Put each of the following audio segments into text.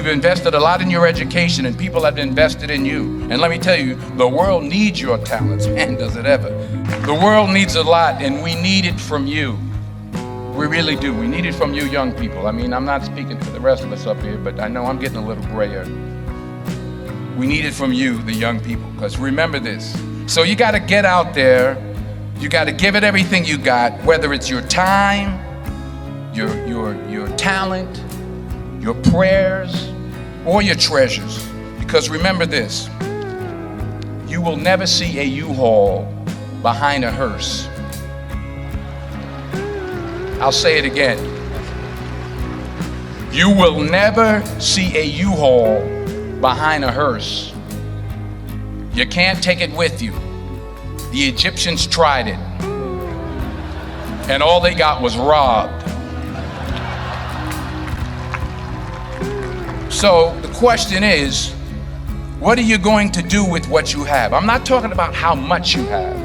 You've invested a lot in your education, and people have invested in you. And let me tell you, the world needs your talents. Man, does it ever. The world needs a lot, and we need it from you. We really do. We need it from you young people. I mean, I'm not speaking for the rest of us up here, but I know I'm getting a little grayer. We need it from you, the young people, because remember this. So you got to get out there. You got to give it everything you got, whether it's your time, your talent, your prayers, or your treasures. Because remember this, you will never see a U-Haul behind a hearse. I'll say it again. You will never see a U-Haul behind a hearse. You can't take it with you. The Egyptians tried it, and all they got was robbed. So the question is, what are you going to do with what you have? I'm not talking about how much you have.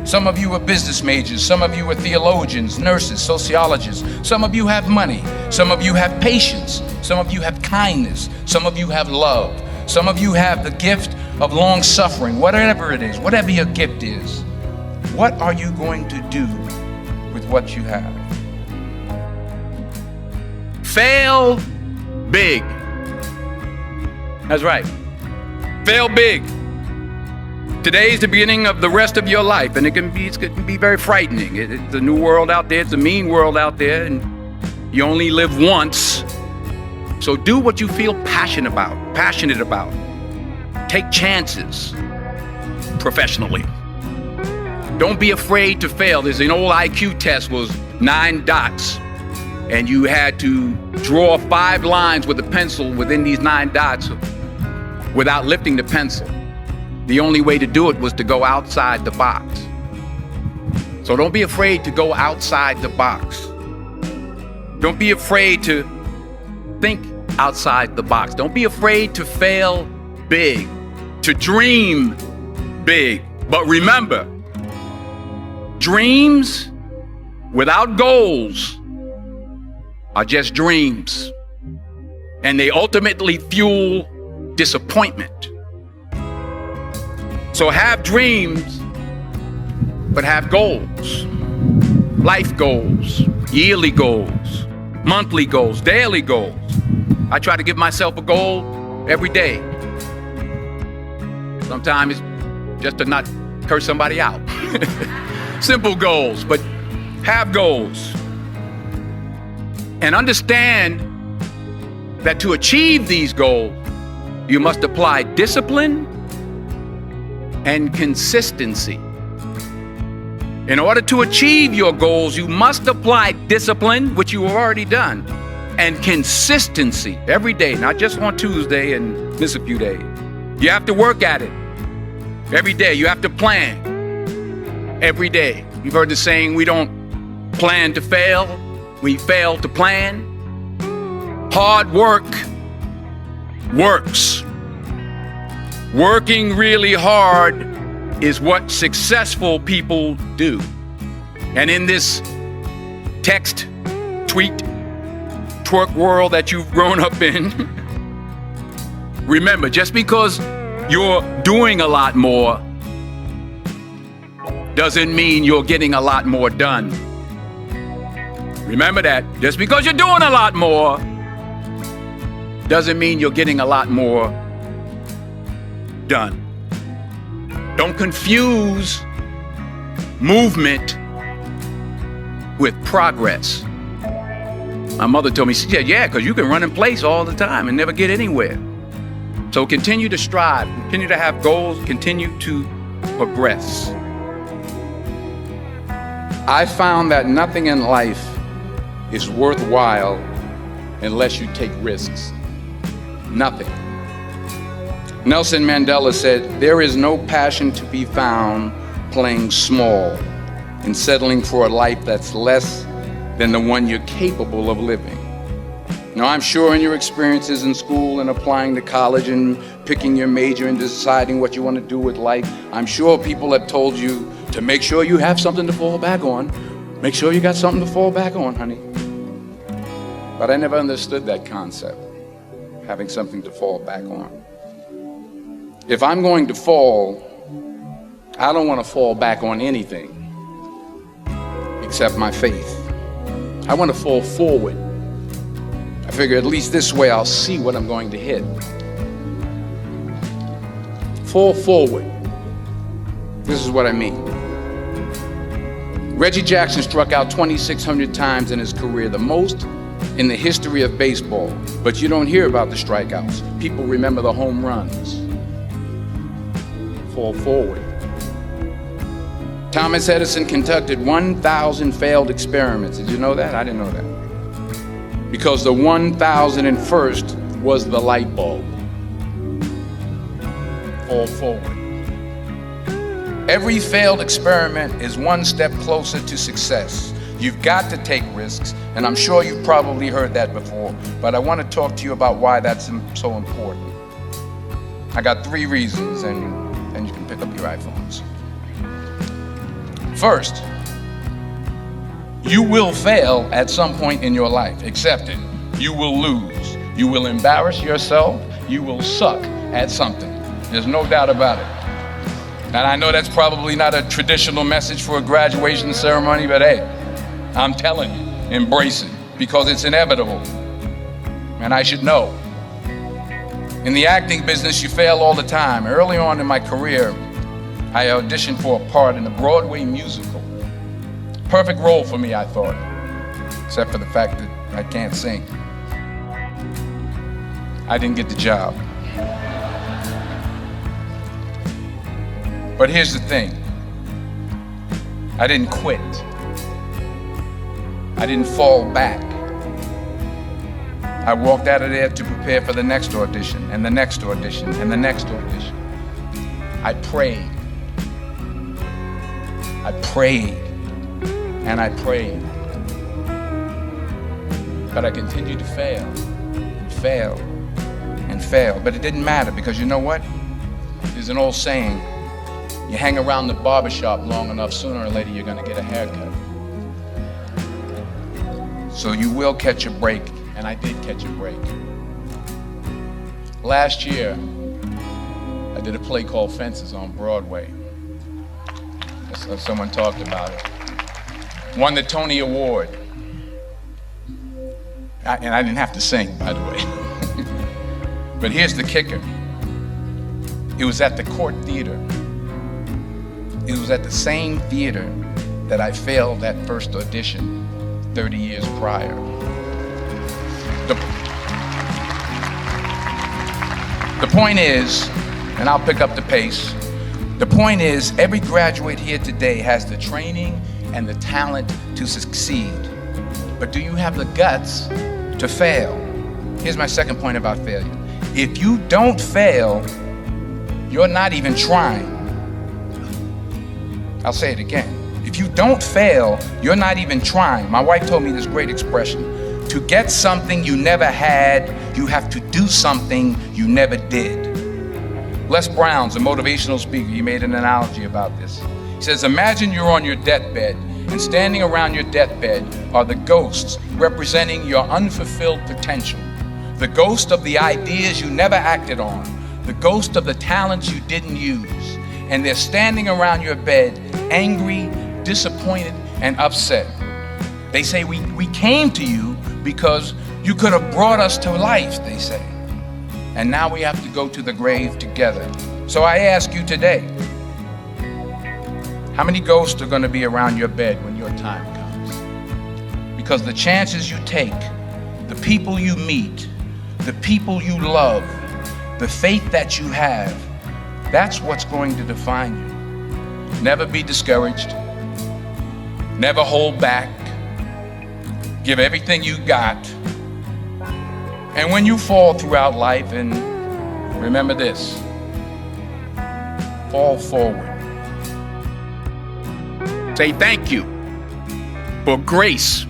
Some of you are business majors, some of you are theologians, nurses, sociologists. Some of you have money, some of you have patience, some of you have kindness, some of you have love, some of you have the gift of long suffering. Whatever it is, whatever your gift is, what are you going to do with what you have? Fail big. That's right. Fail big. Today is the beginning of the rest of your life, and it can be very frightening. It's a new world out there. It's a mean world out there, and you only live once. So do what you feel passionate about. Take chances professionally. Don't be afraid to fail. There's an old IQ test, was 9 dots, and you had to draw 5 lines with a pencil within these 9 dots without lifting the pencil. The only way to do it was to go outside the box. So don't be afraid to go outside the box. Don't be afraid to think outside the box. Don't be afraid to fail big, to dream big. But remember, dreams without goals are just dreams, and they ultimately fuel disappointment. So have dreams, but have goals. Life goals, yearly goals, monthly goals, daily goals. I try to give myself a goal every day. Sometimes it's just to not curse somebody out. Simple goals, but have goals. And understand that to achieve these goals, you must apply discipline and consistency. In order to achieve your goals, you must apply discipline, which you have already done, and consistency every day, not just on Tuesday and miss a few days. You have to work at it every day. You have to plan every day. You've heard the saying, we don't plan to fail, we fail to plan. Hard work works. Working really hard is what successful people do. And in this text, tweet, twerk world that you've grown up in, remember, just because you're doing a lot more doesn't mean you're getting a lot more done. Remember that. Just because you're doing a lot more doesn't mean you're getting a lot more done. Don't confuse movement with progress. My mother told me, she said, yeah, because you can run in place all the time and never get anywhere. So continue to strive, continue to have goals, continue to progress. I found that nothing in life is worthwhile unless you take risks. Nothing. Nelson Mandela said, there is no passion to be found playing small and settling for a life that's less than the one you're capable of living. Now, I'm sure in your experiences in school and applying to college and picking your major and deciding what you want to do with life, I'm sure people have told you to make sure you have something to fall back on. Make sure you got something to fall back on, honey. But I never understood that concept. having something to fall back on. If I'm going to fall, I don't want to fall back on anything except my faith. I want to fall forward. I figure at least this way I'll see what I'm going to hit. Fall forward. This is what I mean. Reggie Jackson struck out 2,600 times in his career, the most in the history of baseball. But you don't hear about the strikeouts. People remember the home runs. Fall forward. Thomas Edison conducted 1,000 failed experiments. Did you know that? I didn't know that. Because the 1,001st was the light bulb. Fall forward. Every failed experiment is one step closer to success. You've got to take risks, and I'm sure you've probably heard that before, but I want to talk to you about why that's so important. I got 3 reasons, and you can pick up your iPhones. First, you will fail at some point in your life. Accept it. You will lose. You will embarrass yourself. You will suck at something. There's no doubt about it. And I know that's probably not a traditional message for a graduation ceremony, but hey, I'm telling you, embrace it, because it's inevitable. And I should know. In the acting business, you fail all the time. Early on in my career, I auditioned for a part in a Broadway musical. Perfect role for me, I thought, except for the fact that I can't sing. I didn't get the job. But here's the thing. I didn't quit. I didn't fall back. I walked out of there to prepare for the next audition, and the next audition, and the next audition. I prayed. I prayed, and I prayed. But I continued to fail, and fail, and fail. But it didn't matter, because you know what? There's an old saying, you hang around the barbershop long enough, sooner or later you're gonna get a haircut. So you will catch a break, and I did catch a break. Last year, I did a play called Fences on Broadway. Someone talked about it. Won the Tony Award. And I didn't have to sing, by the way. But here's the kicker. It was at the Court Theater. It was at the same theater that I failed that first audition 30 years prior. The point is, and I'll pick up the pace, the point is, every graduate here today has the training and the talent to succeed. But do you have the guts to fail? Here's my second point about failure. If you don't fail, you're not even trying. I'll say it again. If you don't fail, you're not even trying. My wife told me this great expression. To get something you never had, you have to do something you never did. Les Brown's a motivational speaker. He made an analogy about this. He says, imagine you're on your deathbed, and standing around your deathbed are the ghosts representing your unfulfilled potential. The ghost of the ideas you never acted on. The ghost of the talents you didn't use. And they're standing around your bed, angry, disappointed, and upset. They say, we came to you because you could have brought us to life, they say. And now we have to go to the grave together. So I ask you today, how many ghosts are going to be around your bed when your time comes? Because the chances you take, the people you meet, the people you love, the faith that you have, that's what's going to define you. Never be discouraged. Never hold back. Give everything you got. And when you fall throughout life, and remember this, fall forward. Say thank you for grace.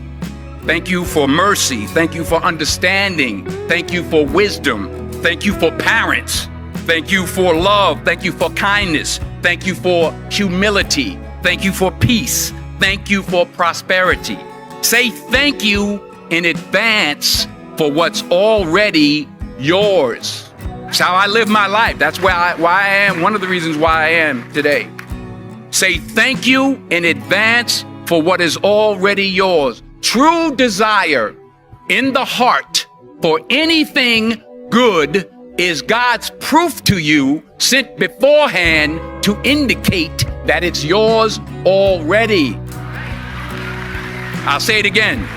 Thank you for mercy. Thank you for understanding. Thank you for wisdom. Thank you for parents. Thank you for love. Thank you for kindness. Thank you for humility. Thank you for peace. Thank you for prosperity. Say thank you in advance for what's already yours. That's how I live my life. That's why I am, one of the reasons why I am today. Say thank you in advance for what is already yours. True desire in the heart for anything good is God's proof to you, sent beforehand to indicate that it's yours already. I'll say it again.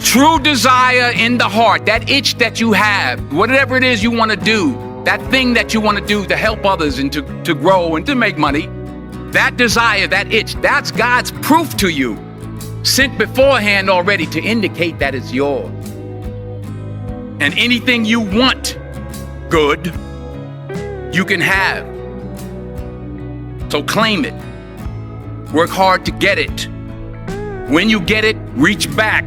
True desire in the heart, that itch that you have, whatever it is you want to do, that thing that you want to do to help others and to grow and to make money, that desire, that itch, that's God's proof to you, sent beforehand already to indicate that it's yours. And anything you want good, you can have. So claim it. Work hard to get it. When you get it, reach back.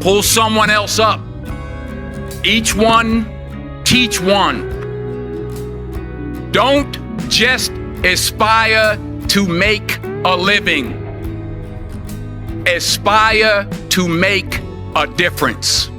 Pull someone else up. Each one, teach one. Don't just aspire to make a living. Aspire to make a difference.